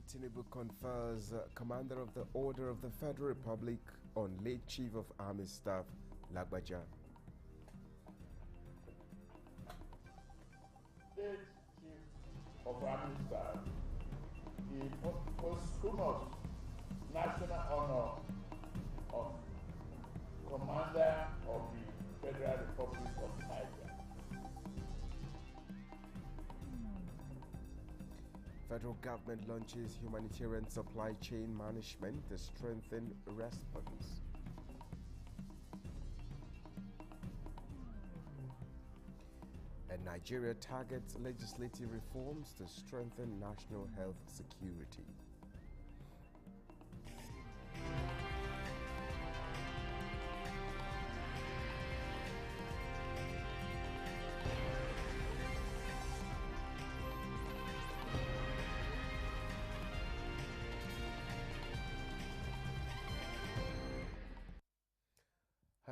President Tinubu confers Commander of the Order of the Federal Republic on late Chief of Army Staff Lagbaja. Late Chief of Army Staff, the posthumous national honor of Commander of the Federal Republic of Nigeria. Federal government launches humanitarian supply chain management to strengthen response. And Nigeria targets legislative reforms to strengthen national health security.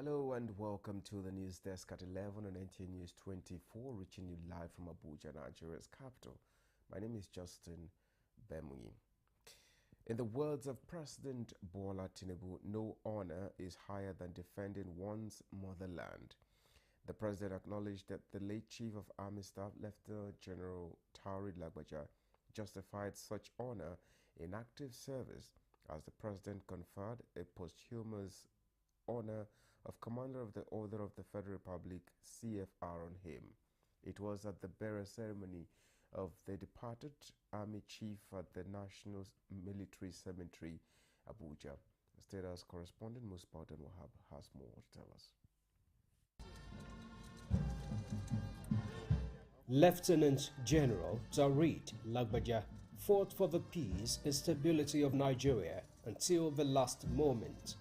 Hello and welcome to the news desk at 11 on Nta News24, reaching you live from Abuja, Nigeria's capital. My name is Justin Bemuyi. In the words of President Bola Tinubu, no honor is higher than defending one's motherland. The president acknowledged that the late Chief of Army Staff, Lieutenant General Taoreed Lagbaja, justified such honor in active service as the president conferred a posthumous honor of Commander of the Order of the Federal Republic, CFR, on him. It was at the burial ceremony of the departed Army Chief at the National Military Cemetery, Abuja. State House correspondent Musbaudan Wahab has more to tell us. Lieutenant General Taoreed Lagbaja fought for the peace and stability of Nigeria until the last moment.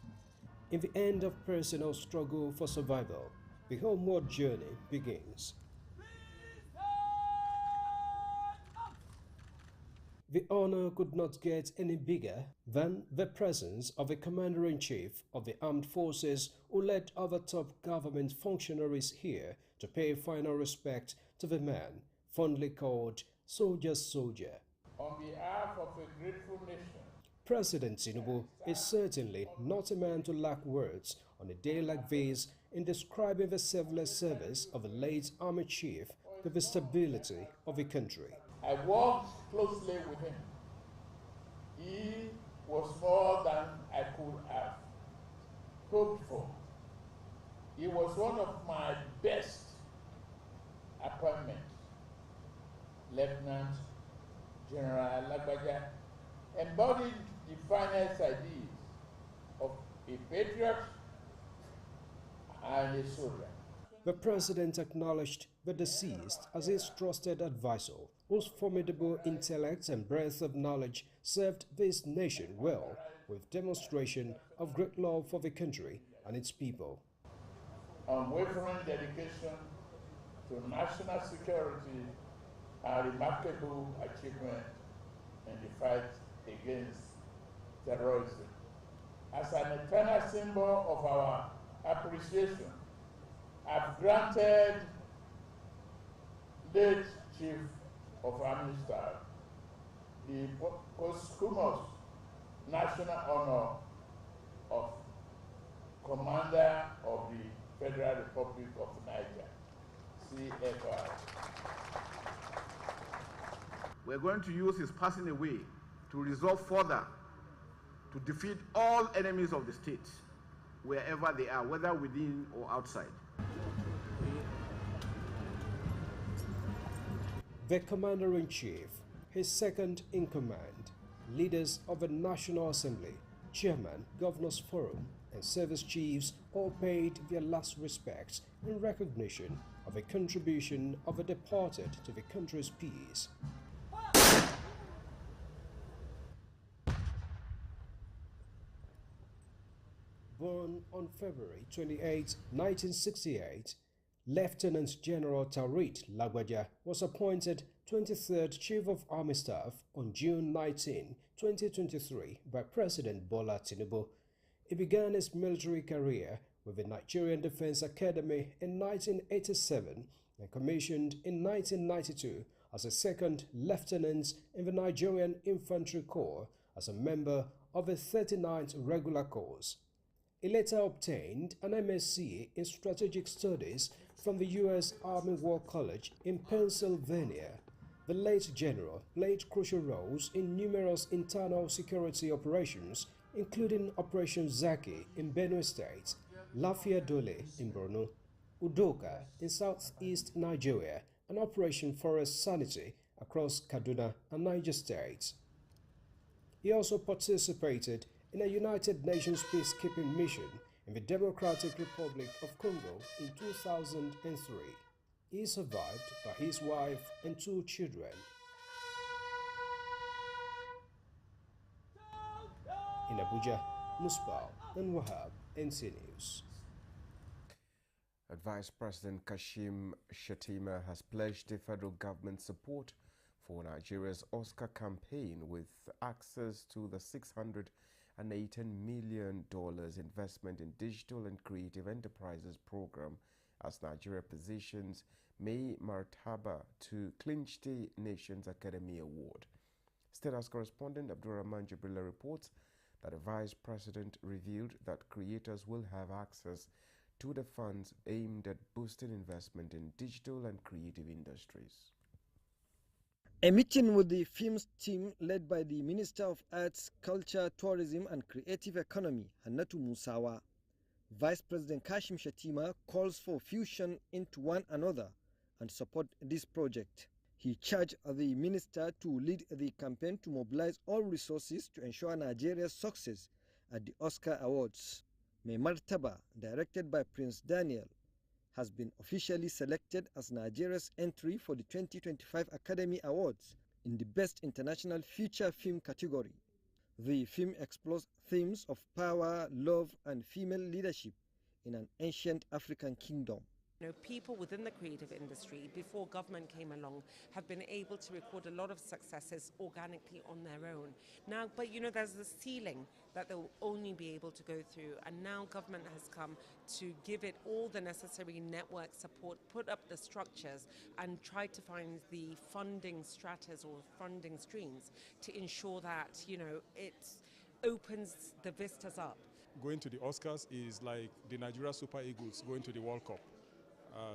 In the end of personal struggle for survival, the homeward journey begins. The honor could not get any bigger than the presence of the Commander-in-Chief of the Armed Forces, who led other top government functionaries here to pay final respect to the man fondly called Soldier's Soldier. On behalf of a grateful nation, President Tinubu is certainly not a man to lack words on a day like this in describing the selfless service of the late Army Chief to the stability of the country. I worked closely with him. He was more than I could have hoped for. He was one of my best appointments. Lieutenant General Lagbaja embodied the finest ideas of a patriot and a soldier. The president acknowledged the deceased as his trusted advisor, whose formidable intellect and breadth of knowledge served this nation well, with demonstration of great love for the country and its people. Unwavering dedication to national security, a remarkable achievement in the fight against terrorism. As an eternal symbol of our appreciation, I've granted late Chief of Army Staff the posthumous national honor of Commander of the Federal Republic of Nigeria, CFR. We're going to use his passing away to resolve further to defeat all enemies of the state, wherever they are, whether within or outside. The Commander-in-Chief, his second-in-command, leaders of the National Assembly, Chairman, Governors Forum, and service chiefs all paid their last respects in recognition of a contribution of the departed to the country's peace. Born on February 28, 1968, Lieutenant General Taoreed Lagbaja was appointed 23rd Chief of Army Staff on June 19, 2023 by President Bola Tinubu. He began his military career with the Nigerian Defense Academy in 1987 and commissioned in 1992 as a second lieutenant in the Nigerian Infantry Corps as a member of the 39th Regular Corps. He later obtained an MSc in Strategic Studies from the U.S. Army War College in Pennsylvania. The late general played crucial roles in numerous internal security operations, including Operation Zaki in Benue State, Lafia Dole in Borno, Udoka in southeast Nigeria, and Operation Forest Sanity across Kaduna and Niger States. He also participated in a United Nations peacekeeping mission in the Democratic Republic of Congo in 2003. He is survived by his wife and 2 children. In Abuja, Musbal and Wahab, Nta News. Vice President Kashim Shettima has pledged the federal government support for Nigeria's Oscar campaign with access to the $618 million investment in digital and creative enterprises program as Nigeria positions May Martaba to clinch the nation's Academy Award. State House correspondent Abdurrahman Jibrila reports that the Vice President revealed that creators will have access to the funds aimed at boosting investment in digital and creative industries. A meeting with the films team led by the Minister of Arts, Culture, Tourism and Creative Economy, Hannatu Musawa. Vice President Kashim Shettima calls for fusion into one another and support this project. He charged the minister to lead the campaign to mobilize all resources to ensure Nigeria's success at the Oscar Awards. May Martaba, directed by Prince Daniel, has been officially selected as Nigeria's entry for the 2025 Academy Awards in the Best International Feature Film category. The film explores themes of power, love, and female leadership in an ancient African kingdom. People within the creative industry, before government came along, have been able to record a lot of successes organically on their own. Now, but there's the ceiling that they'll only be able to go through, and now government has come to give it all the necessary network support, put up the structures, and try to find the funding stratas or funding streams to ensure that, it opens the vistas up. Going to the Oscars is like the Nigeria Super Eagles going to the World Cup.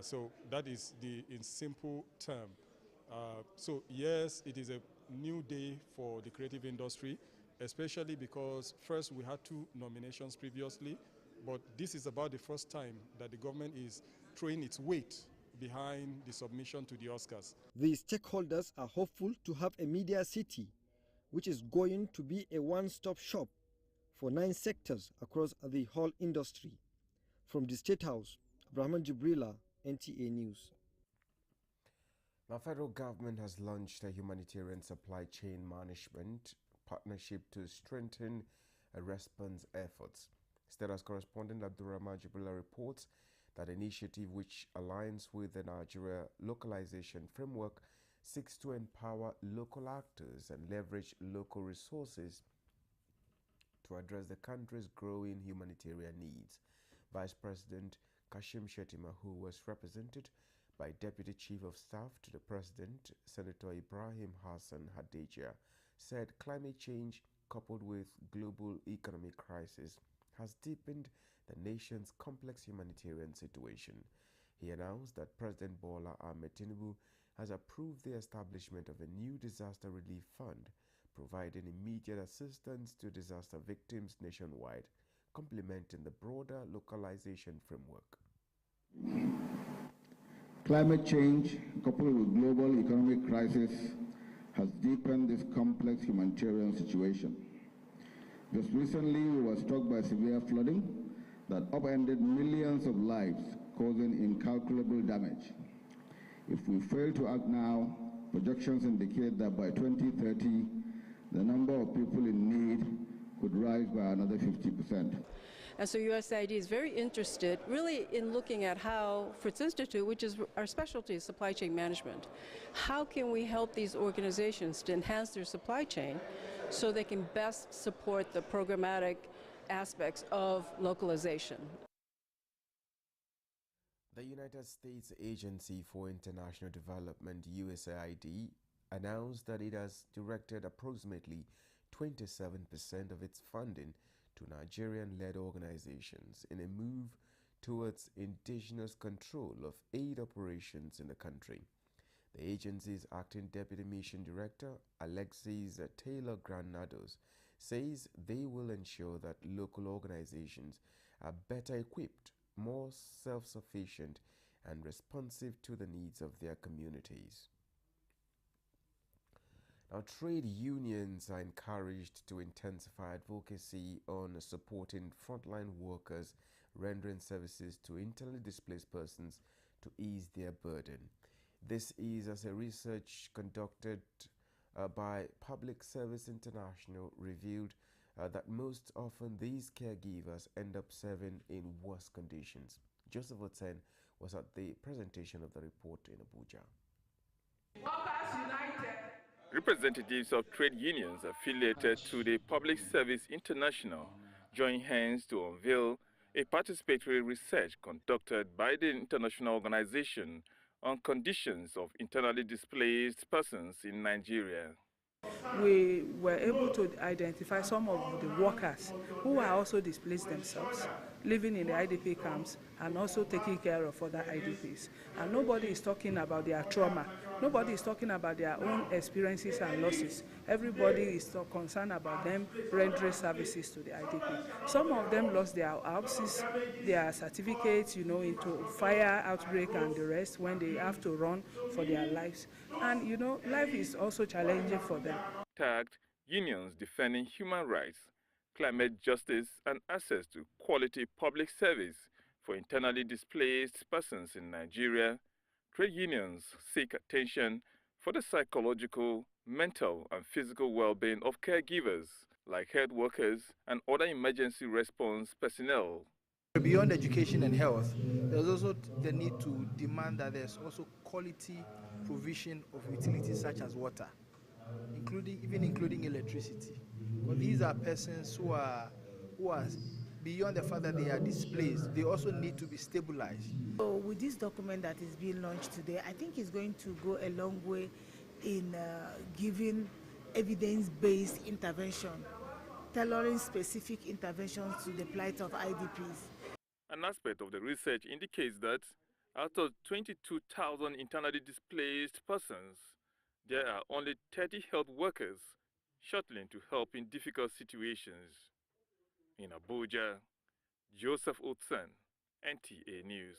So that is in simple term. So yes, it is a new day for the creative industry, especially because first we had 2 nominations previously, but this is about the first time that the government is throwing its weight behind the submission to the Oscars. The stakeholders are hopeful to have a media city, which is going to be a one-stop shop for 9 sectors across the whole industry. From the State House, Abdurrahman Jibrila, Nta News. The federal government has launched a humanitarian supply chain management partnership to strengthen response efforts. State House correspondent Abdurrahman Jibrila reports that initiative, which aligns with the Nigeria localization framework, seeks to empower local actors and leverage local resources to address the country's growing humanitarian needs. Vice President Kashim Shettima, who was represented by Deputy Chief of Staff to the President, Senator Ibrahim Hassan Hadejia, said climate change coupled with global economic crisis has deepened the nation's complex humanitarian situation. He announced that President Bola Ahmed Tinubu has approved the establishment of a new disaster relief fund, providing immediate assistance to disaster victims nationwide, complementing the broader localization framework. Climate change, coupled with global economic crisis, has deepened this complex humanitarian situation. Just recently, we were struck by severe flooding that upended millions of lives, causing incalculable damage. If we fail to act now, projections indicate that by 2030, the number of people in need could rise by another 50%. And so USAID is very interested really in looking at how Fritz Institute, which is our specialty, is supply chain management, how can we help these organizations to enhance their supply chain so they can best support the programmatic aspects of localization. The United States Agency for International Development, USAID, announced that it has directed approximately 27% of its funding to Nigerian-led organizations in a move towards indigenous control of aid operations in the country. The agency's acting deputy mission director, Alexis Taylor Granados, says they will ensure that local organizations are better equipped, more self-sufficient, and responsive to the needs of their communities. Now, trade unions are encouraged to intensify advocacy on supporting frontline workers rendering services to internally displaced persons to ease their burden. This is as a research conducted by Public Service International revealed that most often these caregivers end up serving in worse conditions. Joseph Oten was at the presentation of the report in Abuja. Representatives of trade unions affiliated to the Public Service International joined hands to unveil a participatory research conducted by the international organization on conditions of internally displaced persons in Nigeria. We were able to identify some of the workers who are also displaced themselves, living in the IDP camps and also taking care of other IDPs. And nobody is talking about their trauma. Nobody is talking about their own experiences and losses. Everybody is so concerned about them rendering services to the IDP. Some of them lost their houses, their certificates, into fire outbreak and the rest when they have to run for their lives. And, life is also challenging for them. Tagged unions defending human rights, climate justice, and access to quality public service for internally displaced persons in Nigeria, trade unions seek attention for the psychological, mental, and physical well-being of caregivers like health workers and other emergency response personnel. Beyond education and health, there's also the need to demand that there's also quality provision of utilities such as water, including electricity. But these are persons who are beyond the fact that they are displaced, they also need to be stabilized. So with this document that is being launched today, I think it's going to go a long way in giving evidence-based intervention, tailoring specific interventions to the plight of IDPs. An aspect of the research indicates that out of 22,000 internally displaced persons, there are only 30 health workers shuttling to help in difficult situations. In Abuja, Joseph Utsen, NTA News.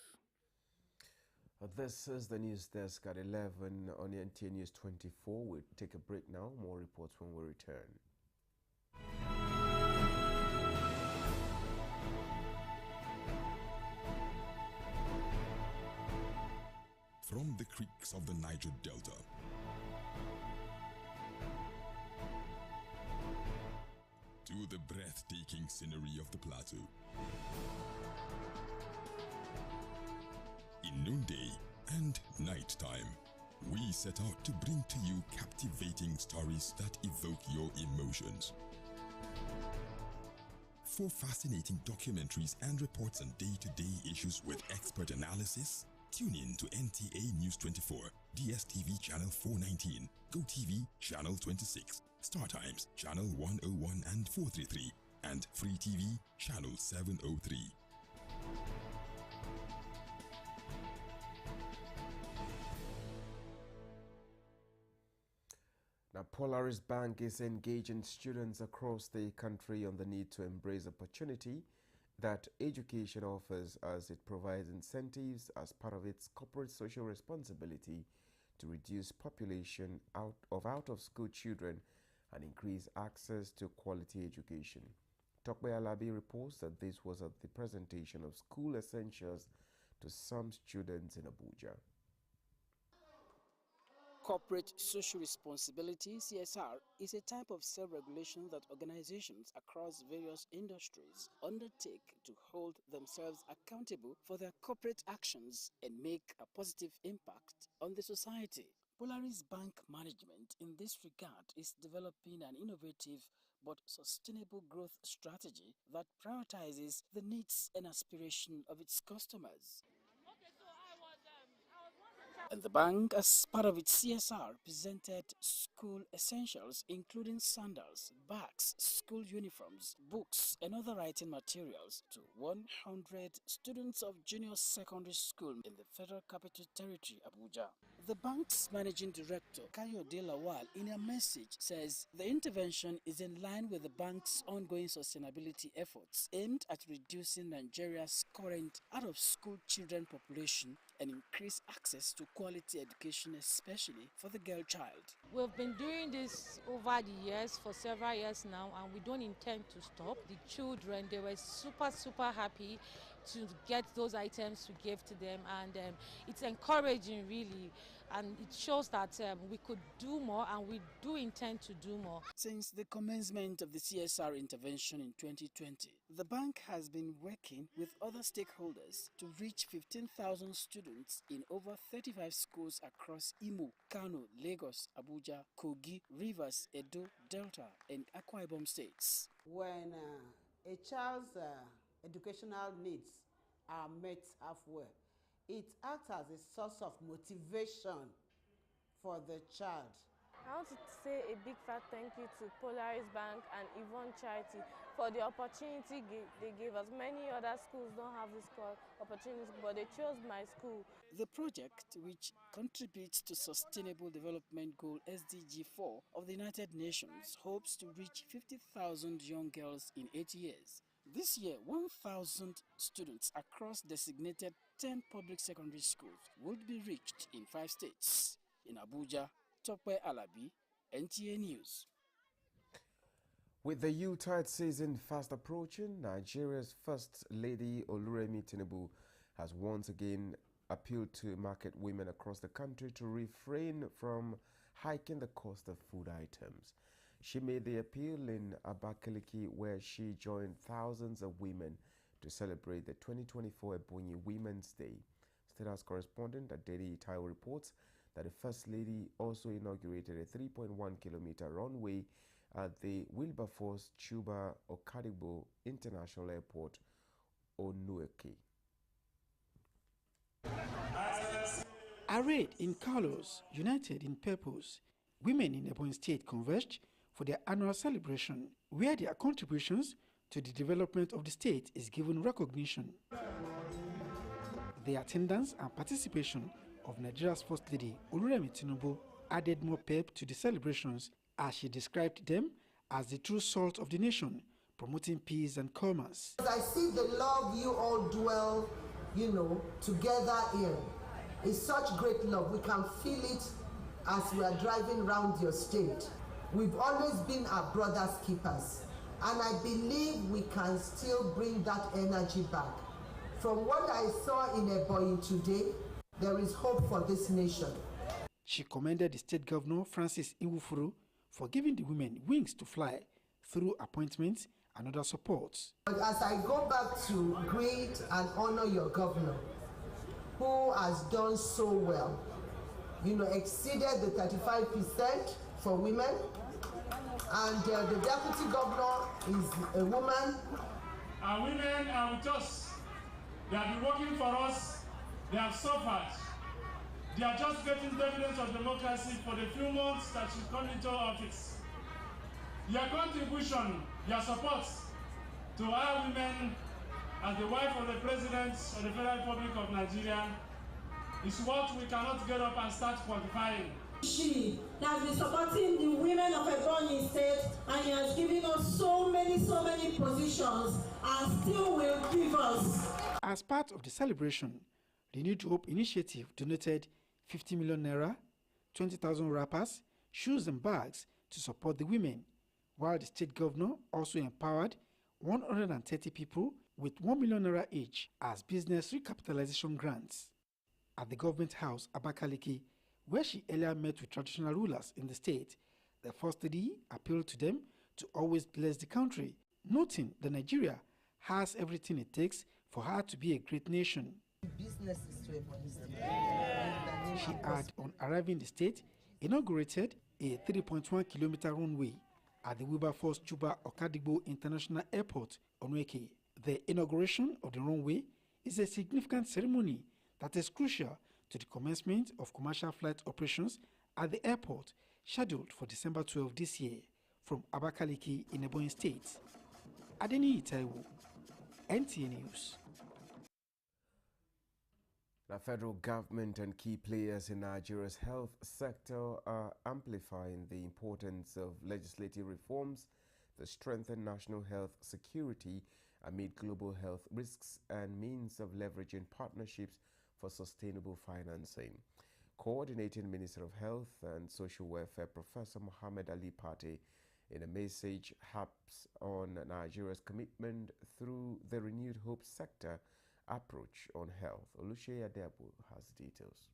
This is the news desk at 11 on the Nta News24. We'll take a break now. More reports when we return. From the creeks of the Niger Delta to the breathtaking scenery of the plateau, in noonday and nighttime, we set out to bring to you captivating stories that evoke your emotions. For fascinating documentaries and reports on day-to-day issues with expert analysis, tune in to NTA News24, DSTV Channel 419, GoTV Channel 26, StarTimes Channel 101 and 433, and Free TV Channel 703. Now, Polaris Bank is engaging students across the country on the need to embrace opportunity that education offers, as it provides incentives as part of its corporate social responsibility to reduce population out-of-school children and increase access to quality education. Tokwe Alabi reports that this was at the presentation of school essentials to some students in Abuja. Corporate social responsibility, CSR, is a type of self-regulation that organizations across various industries undertake to hold themselves accountable for their corporate actions and make a positive impact on the society. Polaris Bank Management, in this regard, is developing an innovative but sustainable growth strategy that prioritizes the needs and aspirations of its customers. And the bank, as part of its CSR, presented school essentials including sandals, bags, school uniforms, books and other writing materials to 100 students of junior secondary school in the Federal Capital Territory, Abuja. The bank's managing director, Kayode Lawal, in a message says the intervention is in line with the bank's ongoing sustainability efforts aimed at reducing Nigeria's current out-of-school children population and increase access to quality education, especially for the girl child. We've been doing this over the years, for several years now, and we don't intend to stop. The children, they were super happy to get those items to give to them, and it's encouraging really, and it shows that we could do more, and we do intend to do more. Since the commencement of the CSR intervention in 2020, the bank has been working with other stakeholders to reach 15,000 students in over 35 schools across Imo, Kano, Lagos, Abuja, Kogi, Rivers, Edo, Delta, and Akwa Ibom states. When a child's educational needs are met halfway, it acts as a source of motivation for the child. I want to say a big fat thank you to Polaris Bank and Yvonne Charity for the opportunity they gave us. Many other schools don't have this opportunity, but they chose my school. The project, which contributes to Sustainable Development Goal SDG 4 of the United Nations, hopes to reach 50,000 young girls in 8 years. This year, 1,000 students across designated 10 public secondary schools would be reached in 5 states. In Abuja, Tope Alabi, Nta News. With the Yuletide season fast approaching, Nigeria's First Lady Oluremi Tinubu has once again appealed to market women across the country to refrain from hiking the cost of food items. She made the appeal in Abakaliki, where she joined thousands of women to celebrate the 2024 Ebonyi Women's Day. State House correspondent Adedi Taiwo reports that the First Lady also inaugurated a 3.1-kilometer runway at the Wilberforce Chuba Okadigbo International Airport, Onueke. Arrayed in colors, united in purpose, women in Ebonyi State converged for their annual celebration, where their contributions to the development of the state is given recognition. The attendance and participation of Nigeria's First Lady Oluremi Tinubu added more pep to the celebrations, as she described them as the true salt of the nation, promoting peace and commerce. I see the love you all dwell, together in. It's such great love. We can feel it as we are driving around your state. We've always been our brother's keepers, and I believe we can still bring that energy back. From what I saw in Ebonyi today, there is hope for this nation. She commended the state governor, Francis Iwufuru, for giving the women wings to fly through appointments and other supports. But as I go back to greet and honor your governor, who has done so well, exceeded the 35% for women, and the deputy governor is a woman. Our women are with us. They have been working for us. They have suffered. They are just getting the evidence of democracy for the few months that she come into office. Your contribution, your support to our women as the wife of the President of the Federal Republic of Nigeria is what we cannot get up and start quantifying. She has been supporting the women of Ebonyi State, and he has given us so many positions, and still will give us. As part of the celebration, the Renewed Hope Initiative donated 50 million naira, 20,000 wrappers, shoes and bags to support the women, while the state governor also empowered 130 people with 1 million naira each as business recapitalization grants. At the government house, Abakaliki, where she earlier met with traditional rulers in the state, the First Lady appealed to them to always bless the country, noting that Nigeria has everything it takes for her to be a great nation. She had, on arriving in the state, inaugurated a 3.1-kilometer runway at the Wilberforce Chuba Okadigbo International Airport, Onueke. The inauguration of the runway is a significant ceremony that is crucial to the commencement of commercial flight operations at the airport scheduled for December 12 this year from Abakaliki in Ebonyi State. Adeni Taiwo, Nta News. The federal government and key players in Nigeria's health sector are amplifying the importance of legislative reforms to strengthen national health security amid global health risks and means of leveraging partnerships for sustainable financing. Coordinating Minister of Health and Social Welfare Professor Mohammed Ali Pate in a message harps on Nigeria's commitment through the renewed hope sector approach on health. Oluseyi Adebo has details.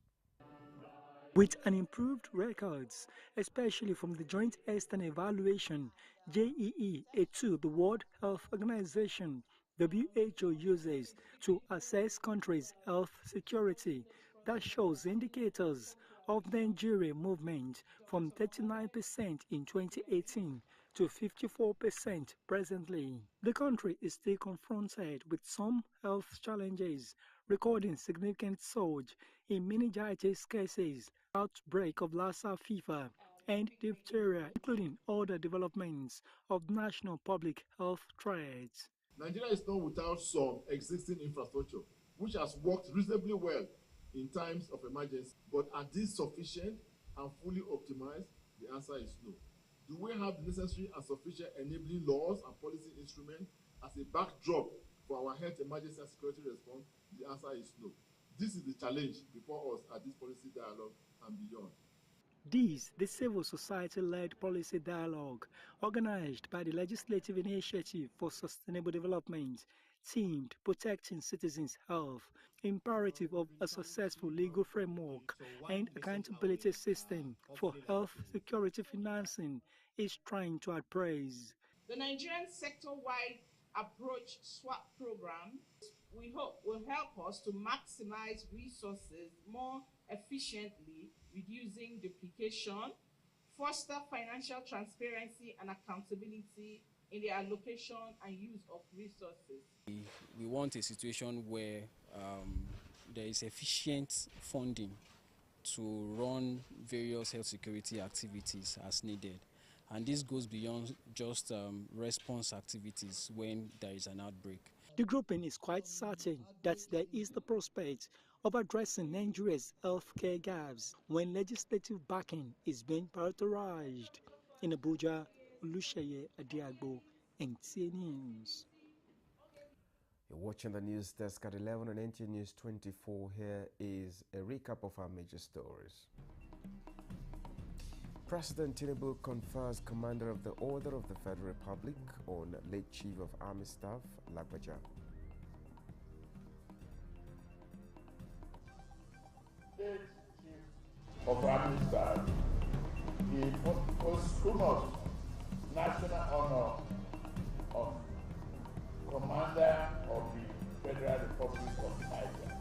With an improved records, especially from the Joint Eastern Evaluation, JEE, a tool the World Health Organization, WHO, uses to assess countries' health security, that shows indicators of Nigeria movement from 39% in 2018 to 54% presently. The country is still confronted with some health challenges, recording significant surge in meningitis cases, outbreak of Lassa fever, and diphtheria, including other developments of national public health threats. Nigeria is not without some existing infrastructure, which has worked reasonably well in times of emergency. But are these sufficient and fully optimized? The answer is no. Do we have the necessary and sufficient enabling laws and policy instruments as a backdrop for our health emergency and security response? The answer is no. This is the challenge before us at this policy dialogue and beyond. This, the civil society-led policy dialogue, organized by the Legislative Initiative for Sustainable Development, themed Protecting Citizens' Health, imperative of a successful legal framework and accountability system for health security financing, is trying to appraise. The Nigerian sector-wide approach SWAP program, we hope, will help us to maximize resources more efficiently, reducing duplication, foster financial transparency and accountability in the allocation and use of resources. We want a situation where there is efficient funding to run various health security activities as needed. And this goes beyond just response activities when there is an outbreak. The grouping is quite certain that there is the prospect of addressing Nigeria's healthcare gaps when legislative backing is being prioritized. In Abuja, Oluseyi Adebo, Nta News. You're watching the news desk at 11 on Nta News24. Here is a recap of our major stories. President Tinubu confers Commander of the Order of the Federal Republic on late Chief of Army Staff, Lagbaja. Late Chief of Army Staff, the posthumous national honor of Commander of the Federal Republic of Nigeria.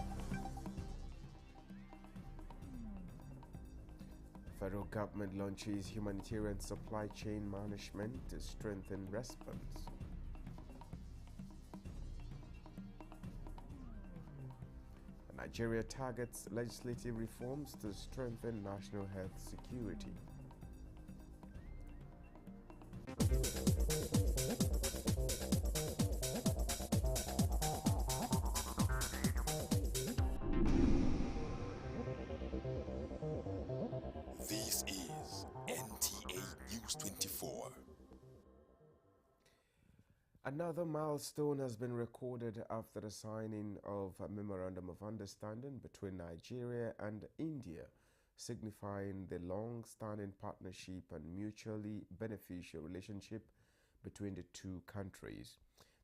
Federal government launches humanitarian supply chain management to strengthen response. Nigeria targets legislative reforms to strengthen national health security. This is Nta News24. Another milestone has been recorded after the signing of a Memorandum of Understanding between Nigeria and India, signifying the long-standing partnership and mutually beneficial relationship between the two countries.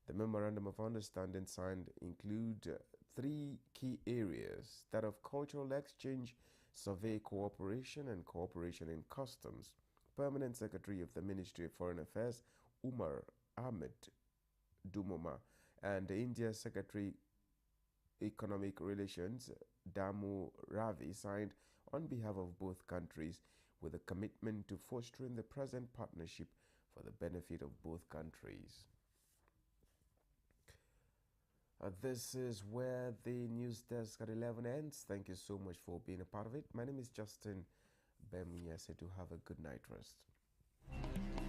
The Memorandum of Understanding signed include three key areas: that of cultural exchange, survey cooperation, and cooperation in customs. Permanent Secretary of the Ministry of Foreign Affairs, Umar Ahmed Dumoma, and the India Secretary Economic Relations, Damu Ravi, signed on behalf of both countries with a commitment to fostering the present partnership for the benefit of both countries. This is where the news desk at 11 ends. Thank you so much for being a part of it. My name is Justin Bemuyese. Do have a good night rest.